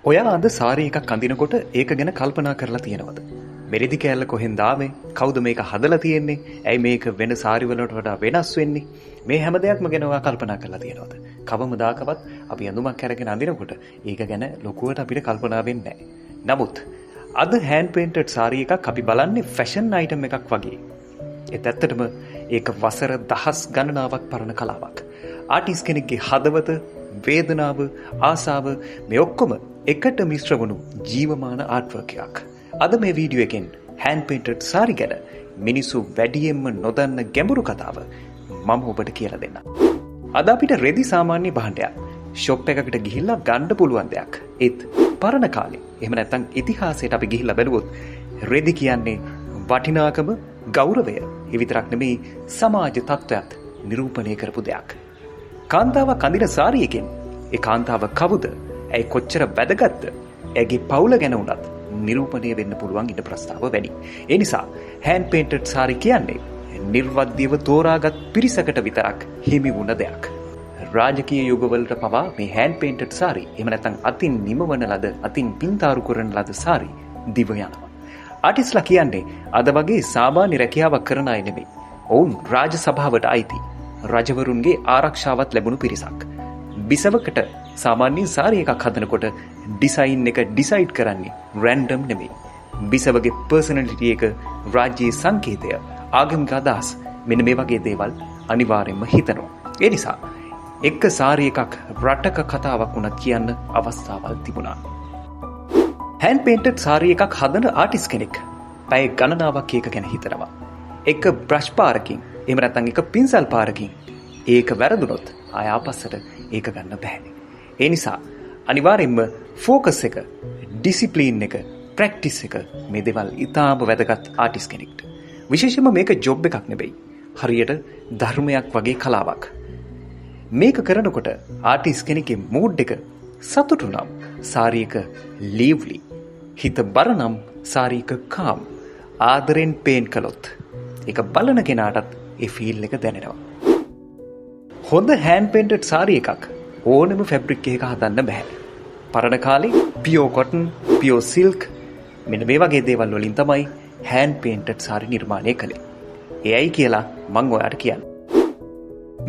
ඔයා අද සාරි එකක් අඳිනකොට ඒක ගැන කල්පනා කරලා තියෙනවද? මෙරිදි කෑල්ල කොහෙන්ද ආවේ? කවුද මේක හදලා තියෙන්නේ? ඇයි මේක වෙන සාරි වලට වඩා වෙනස් වෙන්නේ? මේ හැම දෙයක්ම ගැන ඔයා කල්පනා කරලා තියෙනවද? කවමදාකවත් අපි ඇඳුමක් අරගෙන අඳිනකොට ඒක ගැන ලොකුවට අපිට කල්පනා වෙන්නේ නැහැ. නමුත් අද හෑන්ඩ් පේන්ටඩ් සාරි එකක් අපි බලන්නේ ෆැෂන් අයිටම් එකක් වගේ. ඒත් ඇත්තටම ඒක වසර දහස් ගණනාවක් පරණ කලාවක්. ආටිස්ට් කෙනෙක්ගේ හදවත, වේදනාව, ආසාව මේ ඔක්කොම එකට මිශ්‍ර වුණු ජීවමාන ආර්ට්වර්ක් එකක්. අද මේ වීඩියෝ එකෙන් හෑන්ඩ් පේන්ටඩ් සාරි ගැන මිනිස්සු වැඩියෙන්ම නොදන්න ගැඹුරු කතාව මම ඔබට කියලා දෙන්නම්. අද අපිට රෙදි සාමාන්‍ය භාණ්ඩයක්. ෂොප් එකකට ගිහිල්ලා ගන්න පුළුවන් දෙයක්. ඒත් පරණ කාලේ එහෙම නැත්නම් ඉතිහාසයට අපි ගිහිල්ලා බැලුවොත් රෙදි කියන්නේ වටිනාකම, ගෞරවය, ඒ විතරක් නෙමෙයි සමාජ තත්ත්වයක් නිරූපණය කරපු දෙයක්. කාන්තාවක් අඳින සාරියකින් ඒ කාන්තාව කවුද? ඇයි කොච්චර වැදගත්ද? ඇගේ පවුල ගැන උනත් නිරූපණය වෙන්න පුළුවන් ඉඩ ප්‍රස්තාව වැඩි. ඒ නිසා හෑන්ඩ් පේන්ටඩ් සාරි කියන්නේ නිර්වද්‍යව තෝරාගත් පිරිසකට විතරක් හිමි වුණ දෙයක්. රාජකීය යුගවලට පවා මේ හෑන්ඩ් පේන්ටඩ් සාරි එහෙම නැත්නම් අතින් නිමවන ලද, අතින් පින්තාරු කරන ලද සාරි දිව යනවා. ආටිස්ලා කියන්නේ අද වගේ සාමාන්‍ය රැකියාවක් කරන අය නෙමෙයි. ඔවුන් රාජ සභාවට අයිති, රජවරුන්ගේ ආරක්ෂාවත් ලැබුණු පිරිසක්. බිසවකට සාමාන්‍යයෙන් සාරි එකක් හදනකොට ඩිසයින් එක ඩිසයිඩ් කරන්නේ රැන්ඩම් නෙමෙයි. බිසවගේ පර්සනැලිටි එක, රාජ්‍යයේ සංකේතය, ආගමික අදහස්, මෙන්න මේ වගේ දේවල් අනිවාර්යෙන්ම හිතනවා. ඒ නිසා එක්ක සාරි එකක් රටක කතාවක් වුණත් කියන්න අවස්ථාවක් තිබුණා. හෑන්ඩ් පේන්ටඩ් සාරි එකක් හදන ආටිස්ට් කෙනෙක් පැය ගණනාවක් ඒක ගැන හිතනවා. එක බ්‍රෂ් පාරකින් එහෙම නැත්නම් එක පින්සල් පාරකින් ඒක වැරදුනොත් ආය ආපස්සට ඒක ගන්න බෑ. ඒ නිසා අනිවාර්යෙන්ම ෆෝකස් එක, ඩිසිප්ලින් එක, ප්‍රැක්ටිස් එක මේ දේවල් ඉතාම වැදගත් ආටිස්ට් කෙනෙක්ට. විශේෂයෙන්ම මේක ජොබ් එකක් නෙවෙයි. හරියට ධර්මයක් වගේ කලාවක්. මේක කරනකොට ආටිස්ට් කෙනෙක්ගේ මූඩ් එක සතුටු නම් සාරි එක ලීව්ලි, හිත බර නම් සාරි එක කාම්. ආදරෙන් පේන් කළොත් ඒක බලන කෙනාටත් ඒ ෆීල් එක දැනෙනවා. හොඳ හෑන්ඩ් පේන්ටඩ් සාරි එකක් ඕනම ෆැබ්‍රික් එකක හදන්න බෑ. පරණ කාලේ පියෝ කොටන්, පියෝ සිල්ක් මෙන්න මේ වගේ දේවල් වලින් තමයි හෑන්ඩ් පේන්ටඩ් සාරි නිර්මාණය කළේ. එයයි කියලා මම ඔයාලට කියන්න.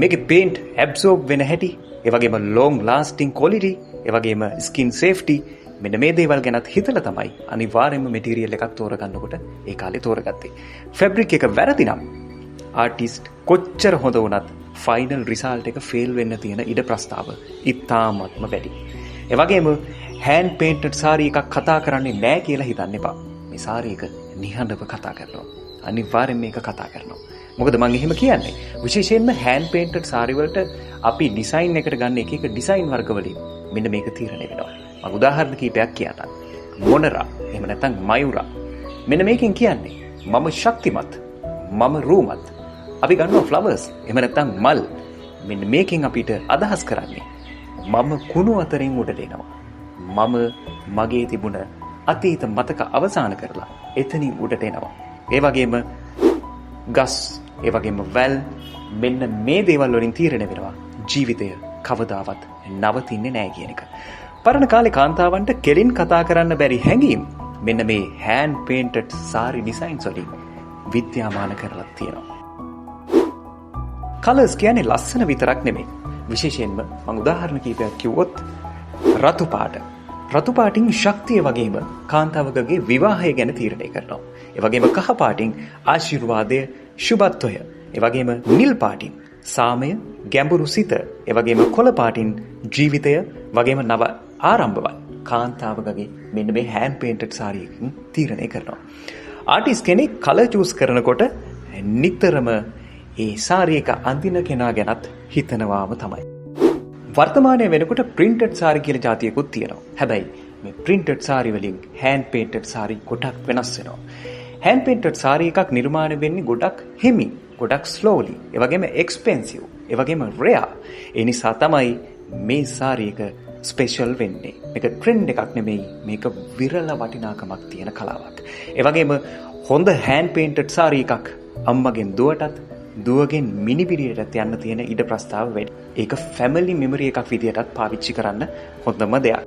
මේකේ පේන්ට් ඇබ්සෝබ් වෙන හැටි, ඒ වගේම ලොං ලාස්ටිං ක්වොලිටි, ඒ වගේම ස්කින් සේෆ්ටි මෙන්න මේ දේවල් ගැනත් හිතලා තමයි අනිවාර්යයෙන්ම මැටීරියල් එකක් තෝරගන්නකොට ඒ කාලේ තෝරගත්තේ. ෆැබ්‍රික් එක වැරදි නම් ආටිස්ට් කොච්චර හොඳ වුණත් ෆයිනල් රිසල්ට් එක ෆේල් වෙන්න තියෙන ඉඩ ප්‍රස්තාව ඉතාමත්ම වැඩි. ඒ වගේම හෑන්ඩ් පේන්ටඩ් සාරි එකක් කතා කරන්නේ නැහැ කියලා හිතන්න එපා. මේ සාරි එක නිහඬව කතා කරනවා. අනිවාර්යෙන් මේක කතා කරනවා. මොකද මම එහෙම කියන්නේ විශේෂයෙන්ම හෑන්ඩ් පේන්ටඩ් සාරි වලට අපි ඩිසයින් එකට ගන්න එක එක ඩිසයින් වර්ග වලින් මෙන්න මේක තීරණය වෙනවා. මම උදාහරණ කිහිපයක් කියන්නම්. මොනරා එහෙම නැත්නම් මයුරා. මෙන්න මේකෙන් කියන්නේ මම ශක්තිමත්, මම රූමත්. අපි ගන්නවා ෆ්ලවර්ස් එහෙම නැත්නම් මල්. මෙන්න මේකෙන් අපිට අදහස් කරන්නේ මම කුණු අතරින් උඩට එනවා. මම මගේ තිබුණ අතීත මතක අවසන් කරලා එතනින් උඩට එනවා. ඒ වගේම ගස්, ඒ වගේම වැල්, මෙන්න මේ දේවල් වලින් තීරණය වෙනවා ජීවිතය කවදාවත් නවතින්නේ නැහැ කියන එක. පරණ කාලේ කාන්තාවන්ට කෙලින් කතා කරන්න බැරි හැඟීම් මෙන්න මේ හෑන්ඩ් පේන්ටඩ් සාරි ඩිසයින්ස් වලින් විද්‍යාමාන කරලා තියෙනවා. කලර්ස් කියන්නේ ලස්සන විතරක් නෙමෙයි. විශේෂයෙන්ම මම උදාහරණ කිහිපයක් කිව්වොත් රතු පාට. රතු පාටින් ශක්තිය වගේම කාන්තාවකගේ විවාහය ගැන තීරණය කරනවා. ඒ වගේම කහ පාටින් ආශිර්වාදය, සුබත්වය. ඒ වගේම නිල් පාටින් සාමය, ගැඹුරු සිත. ඒ වගේම කොළ පාටින් ජීවිතය වගේම නව ආරම්භවල් කාන්තාවකගේ මෙන්න මේ හෑන්ඩ් පේන්ටඩ් සාරියකින් තීරණය කරනවා. ආටිස්ට් කෙනෙක් කලර් චූස් කරනකොට නිතරම ඒ සාරි එක අඳින කෙනා ගැනත් හිතනවාම තමයි. වර්තමානයේ වෙනකොට ප්‍රින්ටඩ් සාරි කියලා જાතියකුත් තියෙනවා. හැබැයි මේ ප්‍රින්ටඩ් සාරි වලින් හෑන්ඩ් පේන්ටඩ් සාරි ගොඩක් වෙනස් වෙනවා. හෑන්ඩ් පේන්ටඩ් සාරි එකක් නිර්මාණය වෙන්නේ ගොඩක් හිමි, ගොඩක් ස්ලෝලි, ඒ වගේම එක්ස්පෙන්සිව්, ඒ වගේම රෙයා. ඒ නිසා තමයි මේ සාරි එක ස්පෙෂල් වෙන්නේ. මේක ට්‍රෙන්ඩ් එකක් නෙමෙයි, මේක විරල වටිනාකමක් තියෙන කලාවක්. ඒ වගේම හොඳ හෑන්ඩ් පේන්ටඩ් සාරි එකක් අම්මගෙන් දුවටත්, දුවගෙන් මිනිබිරියටත් යන්න තියෙන ඉඩ ප්‍රස්තාව වැඩි. ඒක ෆැමිලි මෙමරි එකක් විදියටත් පාවිච්චි කරන්න හොඳම දෙයක්.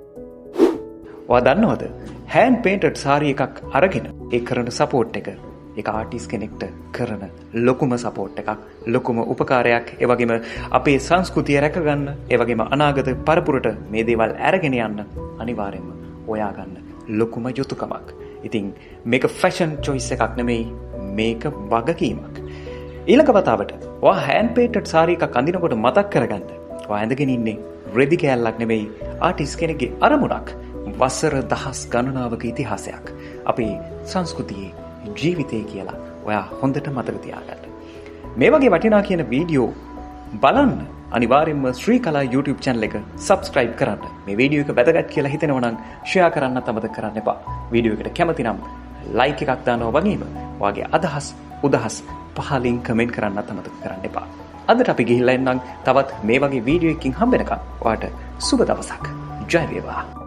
ඔයා දන්නවද? හෑන්ඩ් පේන්ටඩ් සාරි එකක් අරගෙන ඒ කරන සපෝට් එක ඒක ආටිස් කෙනෙක්ට කරන ලොකුම සපෝට් එකක්, ලොකුම උපකාරයක්. ඒ වගේම අපේ සංස්කෘතිය රැකගන්න, ඒ වගේම අනාගත පරපුරට මේ දේවල් අරගෙන යන්න අනිවාර්යෙන්ම ඔයා ගන්න ලොකුම යුතුයකමක්. ඉතින් මේක ෆැෂන් චොයිස් එකක් නෙමෙයි, මේක වගකීමක්. ඊළඟ වතාවට ඔයා හෑන්ඩ් පේන්ටඩ් සාරි එකක් අඳිනකොට මතක් කරගන්න. ඔයා ඇඳගෙන ඉන්නේ රෙදි කෑල්ලක් නෙමෙයි, ආටිස් කෙනෙක්ගේ අරමුණක්. වසර දහස් ගණනාවක ඉතිහාසයක්. අපේ සංස්කෘතියේ ජීවිතය කියලා ඔයා හොඳට මතක තියාගන්න. මේ වගේ වටිනා කියන වීඩියෝ බලන්න අනිවාර්යෙන්ම ශ්‍රී කලා YouTube channel එක subscribe කරන්න. මේ වීඩියෝ එක වැදගත් කියලා හිතෙනවා නම් share කරන්නත් අමතක කරන්න එපා. වීඩියෝ එකට කැමති නම් like එකක් දානවා වගේම ඔයාගේ අදහස් උදහස් පහලින් කමෙන්ට් කරන්නත් අමතක කරන්න එපා. අදට අපි ගිහිල්ලා එන්නම් තවත් මේ වගේ වීඩියෝ එකකින් හම්බ වෙනකම් ඔයාට සුබ දවසක්. ජය වේවා.